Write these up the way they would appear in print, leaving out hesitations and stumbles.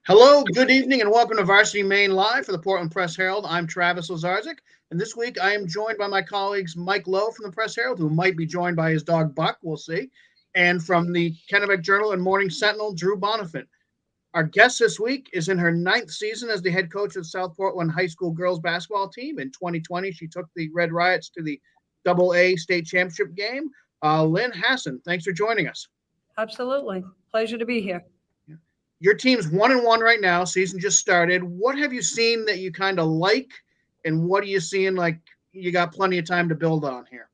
Hello, good evening, and welcome to Varsity Maine Live for the Portland Press Herald. I'm Travis Lazarzik, and this week I am joined by my colleagues Mike Lowe from the Press Herald, who might be joined by his dog Buck, we'll see, and from the Kennebec Journal and Morning Sentinel, Drew Bonifant. Our guest this week is in her ninth season as the head coach of South Portland High School girls basketball team. In 2020, she took the Red Riots to the AA state championship game. Lynne Hasson, thanks for joining us. Absolutely. Pleasure to be here. Your team's 1-1 right now. Season just started. What have you seen that you kind of like, and what are you seeing like you got plenty of time to build on here?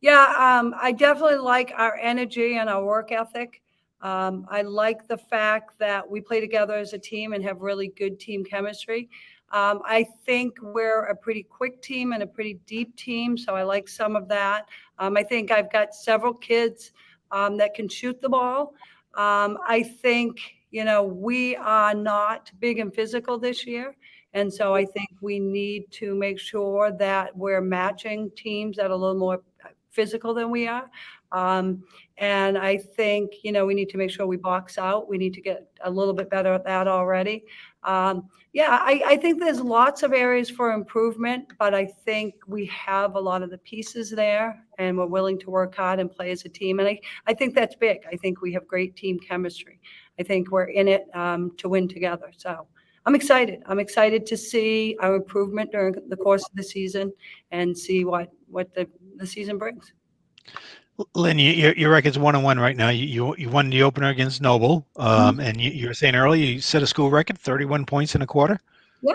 Yeah, I definitely like our energy and our work ethic. I like the fact that we play together as a team and have really good team chemistry. I think we're a pretty quick team and a pretty deep team, so I like some of that. I think I've got several kids that can shoot the ball. I think, we are not big and physical this year. And so I think we need to make sure that we're matching teams that are a little more physical than we are. And I think, we need to make sure we box out. We need to get a little bit better at that already. I think there's lots of areas for improvement, but I think we have a lot of the pieces there and we're willing to work hard and play as a team. And I think that's big. I think we have great team chemistry. I think we're in it to win together. So I'm excited. I'm excited to see our improvement during the course of the season and see what the season brings. Lynn, your record's 1-1 right now. You won the opener against Noble, and you were saying earlier you set a school record, 31 points in a quarter. Yeah,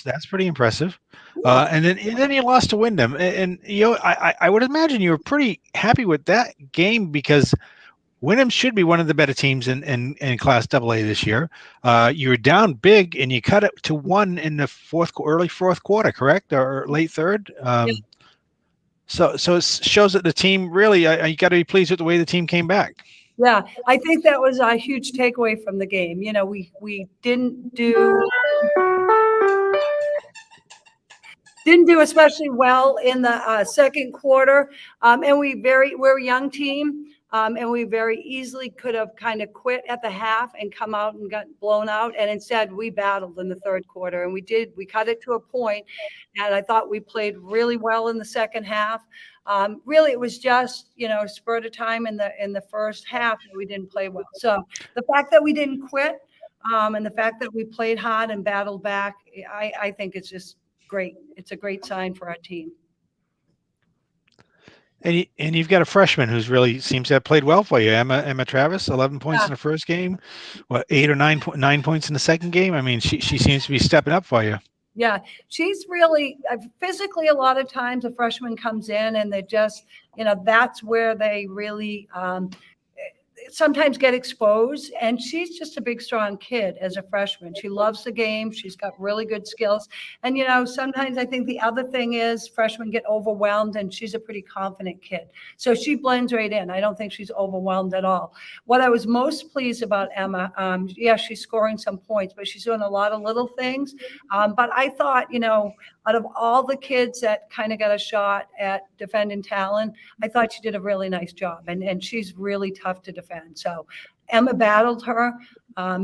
that's pretty impressive. yeah. And then you lost to Wyndham, and I would imagine you were pretty happy with that game because Wyndham should be one of the better teams in Class AA this year. You were down big, and you cut it to 1 in the early fourth quarter, correct, or late third? Yeah. So it shows that the team really, you got to be pleased with the way the team came back. Yeah, I think that was a huge takeaway from the game. We didn't do especially well in the second quarter, and we're a young team. And we very easily could have kind of quit at the half and come out and got blown out. And instead, we battled in the third quarter, and we cut it to a point. And I thought we played really well in the second half. Really, it was just, a spurt of time in the first half that we didn't play well. So the fact that we didn't quit and the fact that we played hard and battled back, I think it's just great. It's a great sign for our team. And you've got a freshman who's really seems to have played well for you, Emma Travis, 11 points in the first game, 8 or 9 points in the second game. I mean, she seems to be stepping up for you. Yeah, she's really physically. A lot of times, a freshman comes in and they just, that's where they really sometimes get exposed. And she's just a big, strong kid as a freshman. She loves the game. She's got really good skills. And, sometimes I think the other thing is freshmen get overwhelmed, and she's a pretty confident kid. So she blends right in. I don't think she's overwhelmed at all. What I was most pleased about Emma, she's scoring some points, but she's doing a lot of little things. But I thought, out of all the kids that kind of got a shot at defending Talon, I thought she did a really nice job. And she's really tough to defend. So Emma battled her,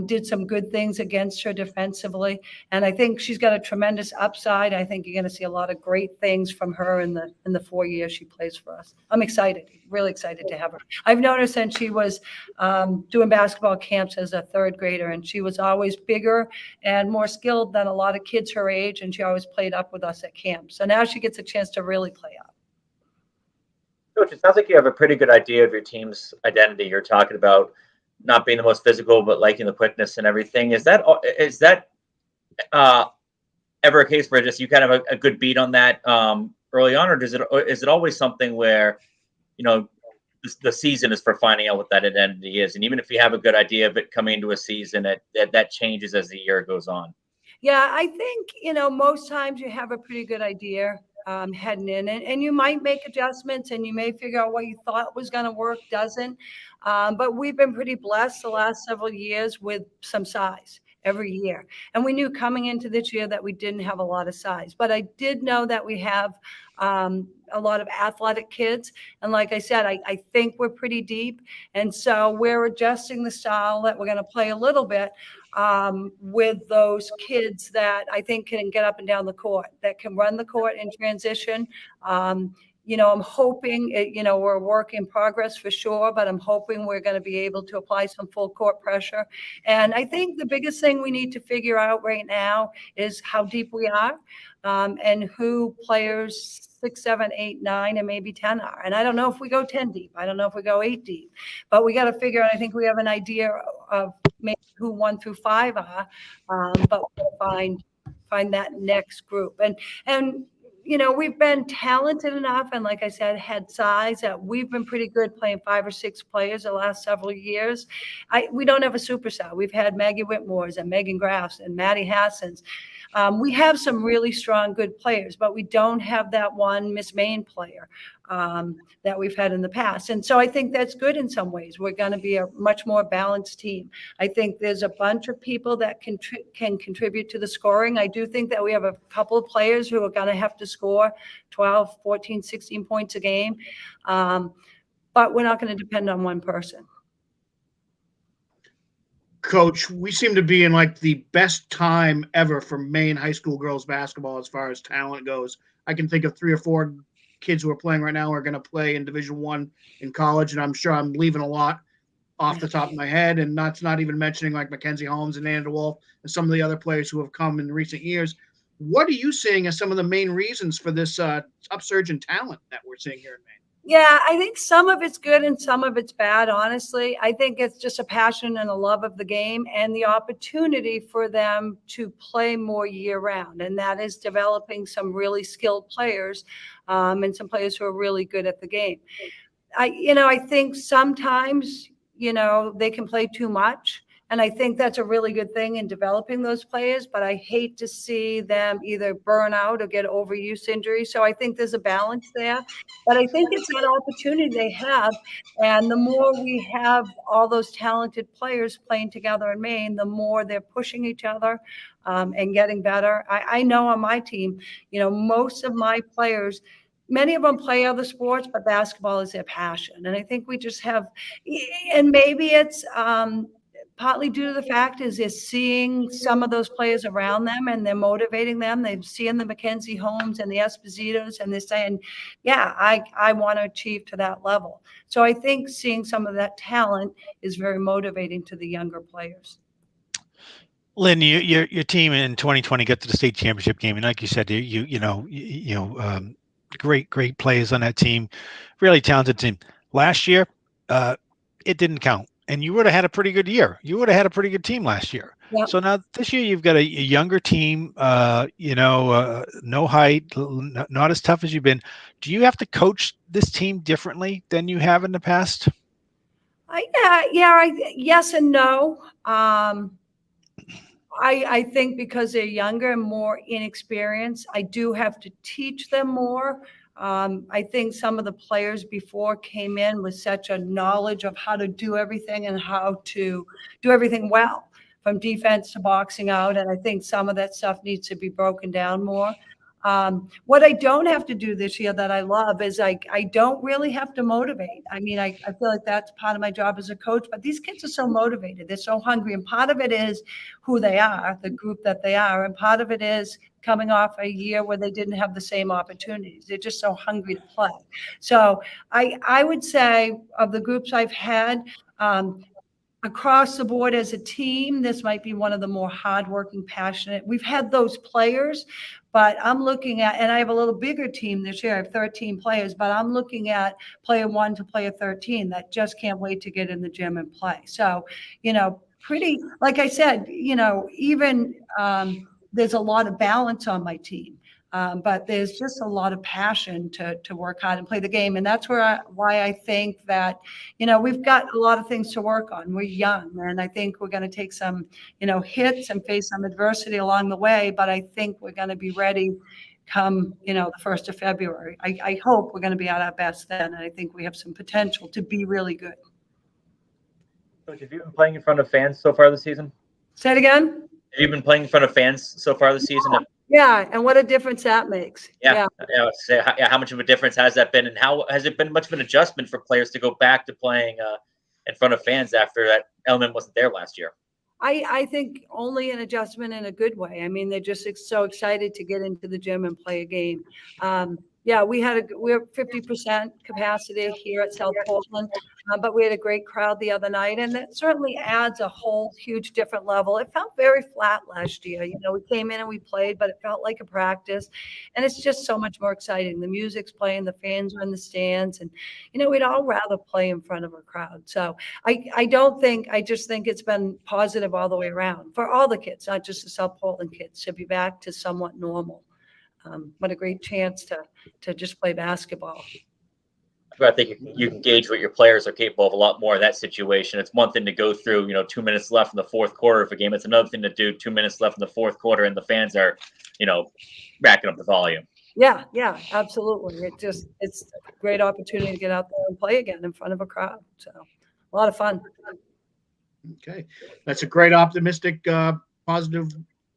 did some good things against her defensively. And I think she's got a tremendous upside. I think you're going to see a lot of great things from her in the 4 years she plays for us. I'm excited, really excited to have her. I've known her since she was doing basketball camps as a third grader, and she was always bigger and more skilled than a lot of kids her age, and she always played up with us at camp. So now she gets a chance to really play up. Coach, it sounds like you have a pretty good idea of your team's identity. You're talking about not being the most physical, but liking the quickness and everything. Is that ever a case where just you kind of a good beat on that early on, or is it always something where, the season is for finding out what that identity is, and even if you have a good idea of it coming into a season, that changes as the year goes on? Yeah, I think most times you have a pretty good idea heading in, and you might make adjustments, and you may figure out what you thought was going to work doesn't. But we've been pretty blessed the last several years with some size. every year. And we knew coming into this year that we didn't have a lot of size, but I did know that we have a lot of athletic kids. And like I said, I think we're pretty deep. And so we're adjusting the style that we're going to play a little bit with those kids that I think can get up and down the court, that can run the court in transition. I'm hoping, we're a work in progress for sure, but I'm hoping we're going to be able to apply some full court pressure. And I think the biggest thing we need to figure out right now is how deep we are and who players 6, 7, 8, 9, and maybe 10 are. And I don't know if we go 10 deep. I don't know if we go 8 deep, but we got to figure out, I think we have an idea of maybe who 1 through 5 are, but we'll find that next group. And we've been talented enough, and like I said, had size that we've been pretty good playing 5 or 6 players the last several years. We don't have a superstar. We've had Maggie Whitmore's and Megan Graff's and Maddie Hasson's. We have some really strong, good players, but we don't have that one Miss Maine player that we've had in the past. And so I think that's good in some ways. We're going to be a much more balanced team. I think there's a bunch of people that can contribute to the scoring. I do think that we have a couple of players who are going to have to score 12, 14, 16 points a game. But we're not going to depend on one person. Coach, we seem to be in like the best time ever for Maine high school girls basketball as far as talent goes. I can think of 3 or 4 kids who are playing right now are going to play in Division I in college, and I'm sure I'm leaving a lot off the top of my head, and that's not even mentioning like Mackenzie Holmes and Anna DeWolf and some of the other players who have come in recent years. What are you seeing as some of the main reasons for this upsurge in talent that we're seeing here in Maine? Yeah, I think some of it's good and some of it's bad, honestly. I think it's just a passion and a love of the game and the opportunity for them to play more year round. And that is developing some really skilled players and some players who are really good at the game. I think sometimes, they can play too much. And I think that's a really good thing in developing those players, but I hate to see them either burn out or get overuse injuries. So I think there's a balance there, but I think it's that opportunity they have. And the more we have all those talented players playing together in Maine, the more they're pushing each other and getting better. I know on my team, most of my players, many of them play other sports, but basketball is their passion. And I think we just have, and maybe it's, partly due to the fact is they're seeing some of those players around them and they're motivating them. They're seeing the Mackenzie Holmes and the Espositos and they're saying, yeah, I want to achieve to that level. So I think seeing some of that talent is very motivating to the younger players. Lynn, your team in 2020 got to the state championship game, and like you said, great players on that team, really talented team. Last year, it didn't count. And you would have had a pretty good year. You would have had a pretty good team last year. Yep. So now this year you've got a younger team, no height, not as tough as you've been. Do you have to coach this team differently than you have in the past? Yes and no. I think because they're younger and more inexperienced, I do have to teach them more. I think some of the players before came in with such a knowledge of how to do everything and how to do everything well, from defense to boxing out. And I think some of that stuff needs to be broken down more. What I don't have to do this year that I love is I don't really have to motivate. I mean, I feel like that's part of my job as a coach, but these kids are so motivated. They're so hungry. And part of it is who they are, the group that they are. And part of it is coming off a year where they didn't have the same opportunities. They're just so hungry to play. So I would say of the groups I've had, across the board as a team, this might be one of the more hardworking, passionate. We've had those players, but I'm looking at, and I have a little bigger team this year. I have 13 players, but I'm looking at player 1 to player 13 that just can't wait to get in the gym and play. So, pretty, like I said, even there's a lot of balance on my team. But there's just a lot of passion to work hard and play the game. And that's why I think that, we've got a lot of things to work on. We're young, and I think we're going to take some, hits and face some adversity along the way. But I think we're going to be ready come, the 1st of February. I hope we're going to be at our best then. And I think we have some potential to be really good. Coach, have you been playing in front of fans so far this season? Say it again? Have you been playing in front of fans so far this season? Yeah, and what a difference that makes. Yeah. How much of a difference has that been, and how has it been much of an adjustment for players to go back to playing in front of fans after that element wasn't there last year? I think only an adjustment in a good way. I mean, they're just so excited to get into the gym and play a game. Yeah, we're 50% capacity here at South Portland, but we had a great crowd the other night, and it certainly adds a whole huge different level. It felt very flat last year. You know, we came in and we played, but it felt like a practice, and it's just so much more exciting. The music's playing, the fans are in the stands, and, you know, we'd all rather play in front of a crowd. So I just think it's been positive all the way around for all the kids, not just the South Portland kids, to be back to somewhat normal. What a great chance to just play basketball. I think you can gauge what your players are capable of a lot more in that situation. It's one thing to go through, 2 minutes left in the fourth quarter of a game. It's another thing to do 2 minutes left in the fourth quarter and the fans are, racking up the volume. Yeah, absolutely. It's a great opportunity to get out there and play again in front of a crowd. So a lot of fun. Okay. That's a great optimistic, positive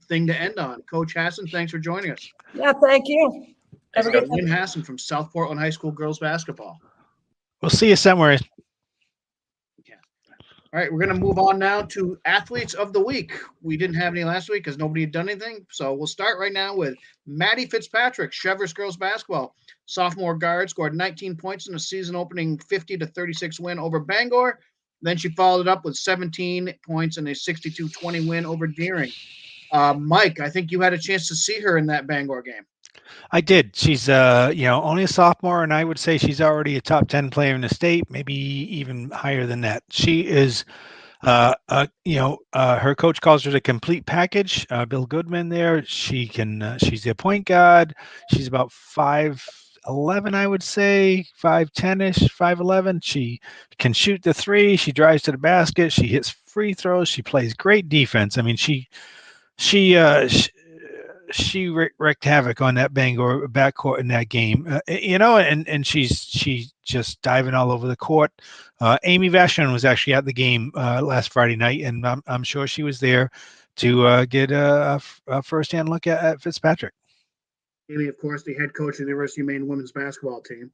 thing to end on. Coach Hasson, thanks for joining us. Yeah, thank you. Have a good Lynne Hasson from South Portland High School girls basketball. We'll see you somewhere. Yeah. All right, we're going to move on now to athletes of the week. We didn't have any last week because nobody had done anything. So we'll start right now with Maddie Fitzpatrick, Cheverus girls basketball. Sophomore guard, scored 19 points in a season-opening 50-36 win over Bangor. Then she followed it up with 17 points in a 62-20 win over Deering. Mike, I think you had a chance to see her in that Bangor game. I did. She's only a sophomore, and I would say she's already a top 10 player in the state, maybe even higher than that. She is her coach calls her the complete package. Bill Goodman there. She's the point guard. She's about 5'11", I would say, 5'10-ish, 5'11". She can shoot the three. She drives to the basket. She hits free throws. She plays great defense. I mean, she wreaked havoc on that Bangor backcourt in that game, and she's just diving all over the court. Amy Vashon was actually at the game last Friday night, and I'm sure she was there to get a firsthand look at Fitzpatrick. Amy, of course, the head coach of the University of Maine women's basketball team.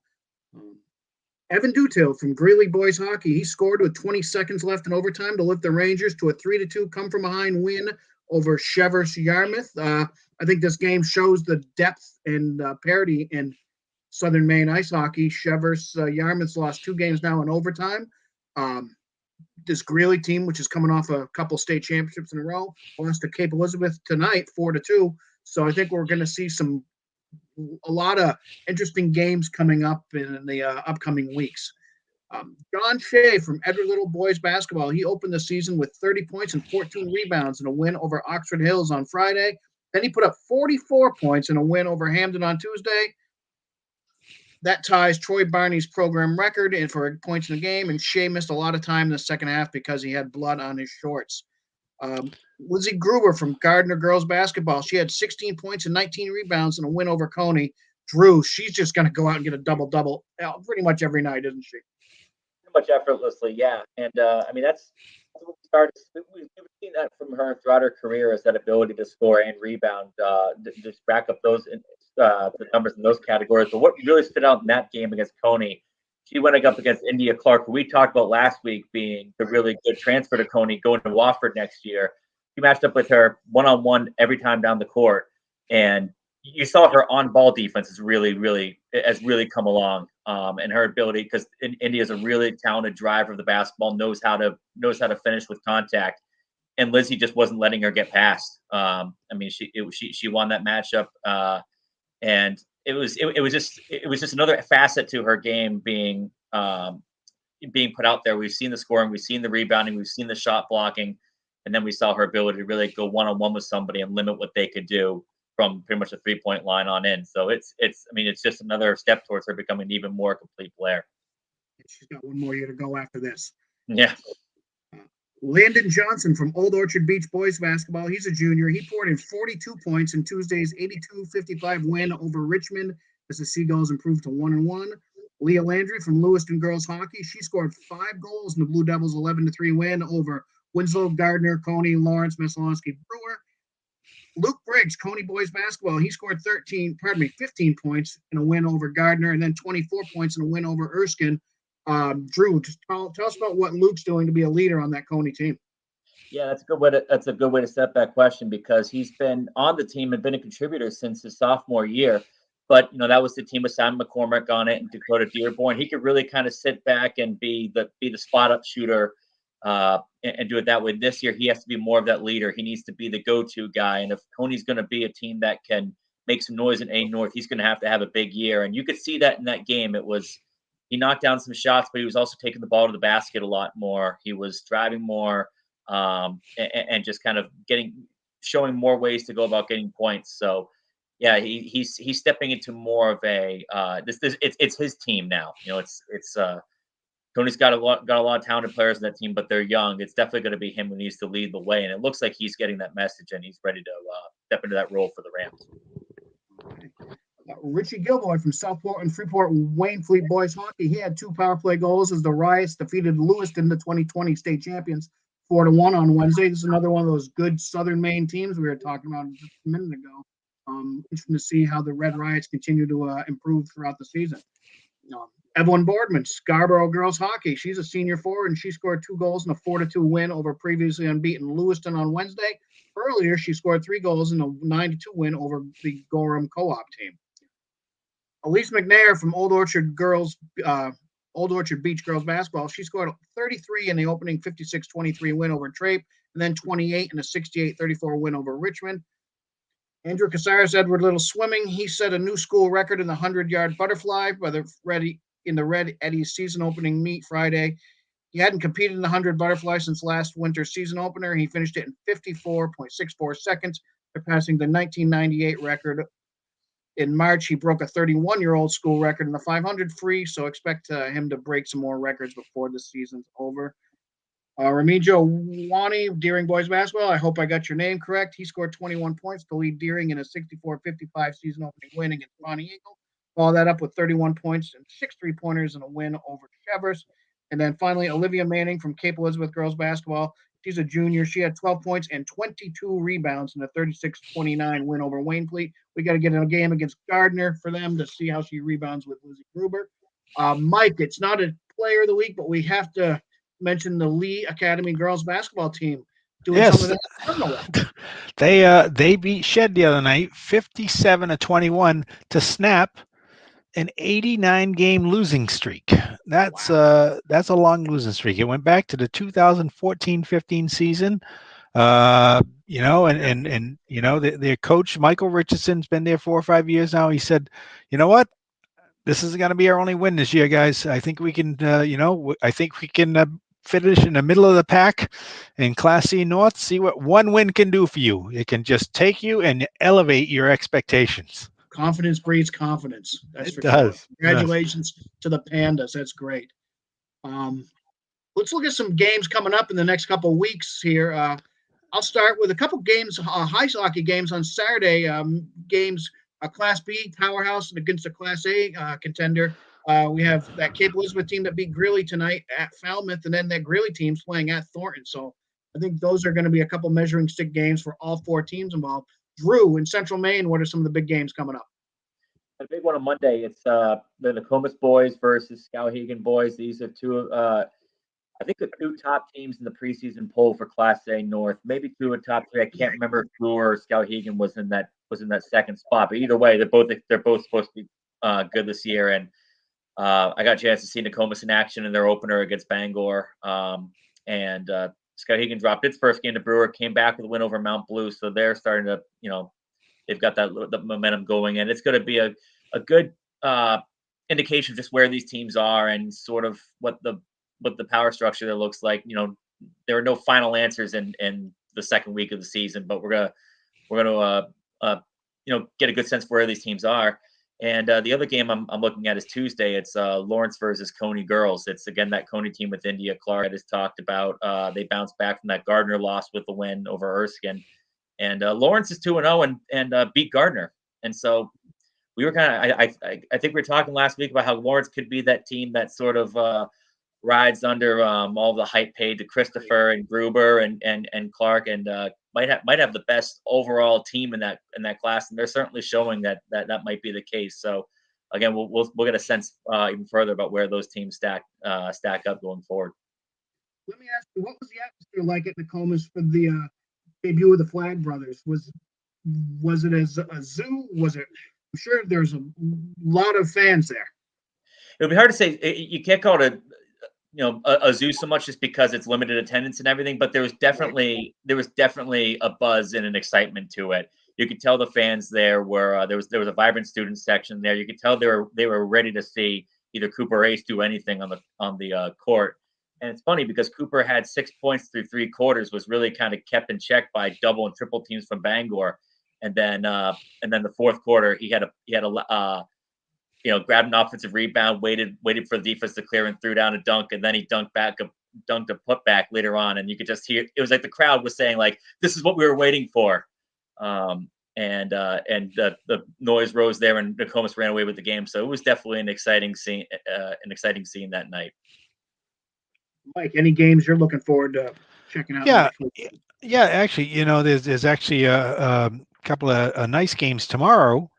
Evan Dutill from Greeley Boys Hockey, he scored with 20 seconds left in overtime to lift the Rangers to a 3-2 come-from-behind win over Cheverus Yarmouth. I think this game shows the depth and parity in Southern Maine ice hockey. Cheverus Yarmouth's lost 2 games now in overtime. This Greeley team, which is coming off a couple state championships in a row, lost to Cape Elizabeth tonight, 4-2. So I think we're going to see a lot of interesting games coming up in the upcoming weeks. John Shea from Edward Little Boys Basketball, he opened the season with 30 points and 14 rebounds in a win over Oxford Hills on Friday. Then he put up 44 points in a win over Hamden on Tuesday. That ties Troy Barney's program record and for points in the game, and Shea missed a lot of time in the second half because he had blood on his shorts. Lizzie Gruber from Gardner Girls Basketball, she had 16 points and 19 rebounds in a win over Coney. Drew, she's just going to go out and get a double-double pretty much every night, isn't she? Much effortlessly, yeah. And that's what we started. We've seen that from her throughout her career, is that ability to score and rebound, just rack up those the numbers in those categories. But what really stood out in that game against Coney, she went up against India Clark, who we talked about last week being the really good transfer to Coney, going to Wofford next year. She matched up with her one-on-one every time down the court, and you saw her on-ball defense has really come along, and her ability, because India is a really talented driver of the basketball, knows how to finish with contact, and Lizzie just wasn't letting her get past. She won that matchup, and it was just another facet to her game being put out there. We've seen the scoring, we've seen the rebounding, we've seen the shot blocking, and then we saw her ability to really go one-on-one with somebody and limit what they could do from pretty much the 3-point line on in. So it's just another step towards her becoming an even more complete player. She's got one more year to go after this. Yeah. Lyndon Johnson from Old Orchard Beach Boys Basketball, he's a junior. He poured in 42 points in Tuesday's 82-55 win over Richmond as the Seagulls improved to 1-1. Leah Landry from Lewiston Girls Hockey, she scored 5 goals in the Blue Devils' 11-3 win over Winslow, Gardner, Coney, Lawrence, Messalonsky, Brewer. Luke Briggs, Coney Boys basketball, he scored 15 points in a win over Gardner, and then 24 points in a win over Erskine. Drew, just tell us about what Luke's doing to be a leader on that Coney team. Yeah, that's a good way to set that question, because he's been on the team and been a contributor since his sophomore year. But that was the team with Simon McCormick on it and Dakota Dearborn. He could really kind of sit back and be the spot up shooter and do it that way. This year, he has to be more of that leader. He needs to be the go-to guy. And if Coney's going to be a team that can make some noise in A North, he's going to have a big year. And you could see that in that game. He knocked down some shots, but he was also taking the ball to the basket a lot more. He was driving more. And just kind of showing more ways to go about getting points. So yeah, he's stepping into more of a it's his team now. Tony's got a lot of talented players in that team, but they're young. It's definitely going to be him who needs to lead the way, and it looks like he's getting that message and he's ready to step into that role for the Rams. Richie Gilboy from Southport and Freeport Waynfleet Boys Hockey. He had 2 power play goals as the Riots defeated Lewiston, the 2020 state champions, 4-1 on Wednesday. This is another one of those good Southern Maine teams we were talking about just a minute ago. Interesting to see how the Red Riots continue to improve throughout the season. Evelyn Boardman, Scarborough Girls Hockey. She's a senior forward, and she scored 2 goals in a 4-2 win over previously unbeaten Lewiston on Wednesday. Earlier, she scored 3 goals in a 9-2 win over the Gorham Co-op team. Elise McNair from Old Orchard Beach Girls Basketball. She scored 33 in the opening 56-23 win over Trape, and then 28 in a 68-34 win over Richmond. Andrew Casares, Edward Little Swimming. He set a new school record in the 100-yard butterfly in the Red Eddies season opening meet Friday. He hadn't competed in the 100 butterfly since last winter's season opener. He finished it in 54.64 seconds, surpassing the 1998 record. In March, he broke a 31-year-old school record in the 500 free, so expect him to break some more records before the season's over. Remigio Wani, Deering Boys Basketball. I hope I got your name correct. He scored 21 points to lead Deering in a 64-55 season opening win against Bonnie Eagle. Follow that up with 31 points and 6 3-pointers in a win over Chevers. And then finally, Olivia Manning from Cape Elizabeth Girls Basketball. She's a junior. She had 12 points and 22 rebounds in a 36-29 win over Waynfleet. We got to get in a game against Gardner for them to see how she rebounds with Lizzie Gruber. Mike, it's not a player of the week, but we have to mention the Lee Academy girls basketball team doing some of that. They beat Shed the other night, 57-21 to snap an 89-game losing streak. That's a long losing streak. It went back to the 2014-15 season. Their coach Michael Richardson's been there 4 or 5 years now. He said, "You know what? This is going to be our only win this year, guys. I think we can. Finish in the middle of the pack in Class C North. See what one win can do for you. It can just take you and elevate your expectations." Confidence breeds confidence. That's for sure. Congratulations to the Pandas. That's great. Let's look at some games coming up in the next couple of weeks here. I'll start with a couple games, high hockey games on Saturday. Games, a Class B powerhouse against a Class A contender. We have that Cape Elizabeth team that beat Greeley tonight at Falmouth, and then that Greeley team's playing at Thornton. So I think those are going to be a couple measuring stick games for all 4 teams involved. Drew, in Central Maine, what are some of the big games coming up? A big one on Monday. It's the Nokomis Boys versus Skowhegan Boys. These are 2 I think the 2 top teams in the preseason poll for Class A North. Maybe 2 of top 3. I can't remember if Drew or Skowhegan was in that second spot. But either way, they're both supposed to be good this year. And I got a chance to see Nokomis in action in their opener against Bangor. Skowhegan dropped its first game to Brewer, came back with a win over Mount Blue. So they're starting to, they've got the momentum going, and it's going to be a good indication of just where these teams are and sort of what the power structure there looks like. There are no final answers in the second week of the season, but we're gonna get a good sense for where these teams are. And the other game I'm looking at is Tuesday. It's Lawrence versus Coney girls. It's again that Coney team with India Clark I just talked about. They bounced back from that Gardner loss with the win over Erskine. And Lawrence is 2-0 and beat Gardner. And so we were kind of I think we were talking last week about how Lawrence could be that team that sort of rides under all the hype paid to Christopher and Gruber and Clark. And might have the best overall team in that class, and they're certainly showing that might be the case. So again, we'll get a sense even further about where those teams stack up going forward. Let me ask you, what was the atmosphere like at Nokomis for the debut of the Flag Brothers? Was it as a zoo? Was it? I'm sure there's a lot of fans there. It would be hard to say. You can't call it a zoo so much just because it's limited attendance and everything. But there was definitely a buzz and an excitement to it. You could tell the fans there were there was a vibrant student section there. You could tell they were ready to see either Cooper or Ace do anything on the court. And it's funny because Cooper had 6 points through 3 quarters, was really kind of kept in check by double and triple teams from Bangor. And then the fourth quarter, he had a grabbed an offensive rebound, waited for the defense to clear and threw down a dunk, and then he dunked a putback later on, and you could just hear it was like the crowd was saying like, "This is what we were waiting for," and the noise rose there, and Nokomis ran away with the game. So it was definitely an exciting scene that night. Mike, any games you're looking forward to checking out? Yeah. Actually, there's actually a couple of nice games tomorrow,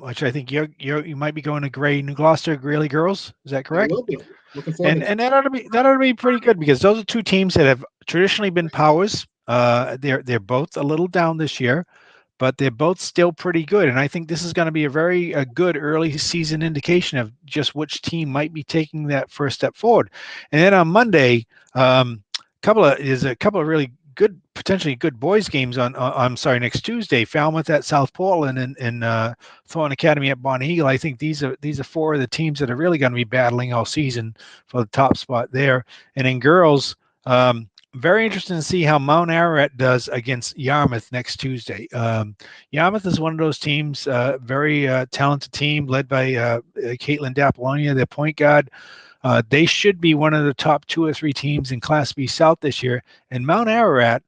which I think you might be going to New Gloucester Greeley girls. Is that correct? I will be. Looking forward. And that ought to be pretty good because those are two teams that have traditionally been powers. They're both a little down this year, but they're both still pretty good. And I think this is going to be a good early season indication of just which team might be taking that first step forward. And then on Monday, there's a couple of really good, potentially good boys games next Tuesday, Falmouth at South Portland and Thorn Academy at Bonnie Eagle. I think these are 4 of the teams that are really going to be battling all season for the top spot there. And in girls, very interesting to see how Mount Ararat does against Yarmouth next Tuesday. Yarmouth is one of those teams, very talented team led by Caitlin D'Apollonia, their point guard. They should be one of the top 2 or 3 teams in Class B South this year. And Mount Ararat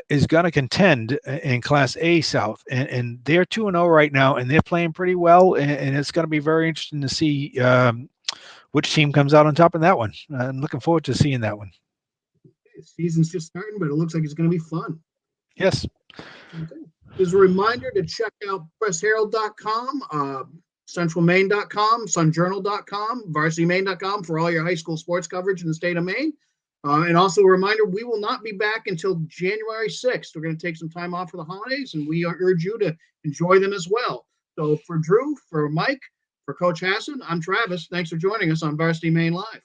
is going to contend in Class A South. And they're 2-0 right now, and they're playing pretty well. And it's going to be very interesting to see which team comes out on top in that one. I'm looking forward to seeing that one. The season's just starting, but it looks like it's going to be fun. Yes. Okay. As a reminder to check out pressherald.com, centralmaine.com, sunjournal.com, varsitymaine.com for all your high school sports coverage in the state of Maine. And also a reminder, we will not be back until January 6th. We're going to take some time off for the holidays, and we urge you to enjoy them as well. So for Drew, for Mike, for Coach Hasson, I'm Travis. Thanks for joining us on Varsity Maine Live.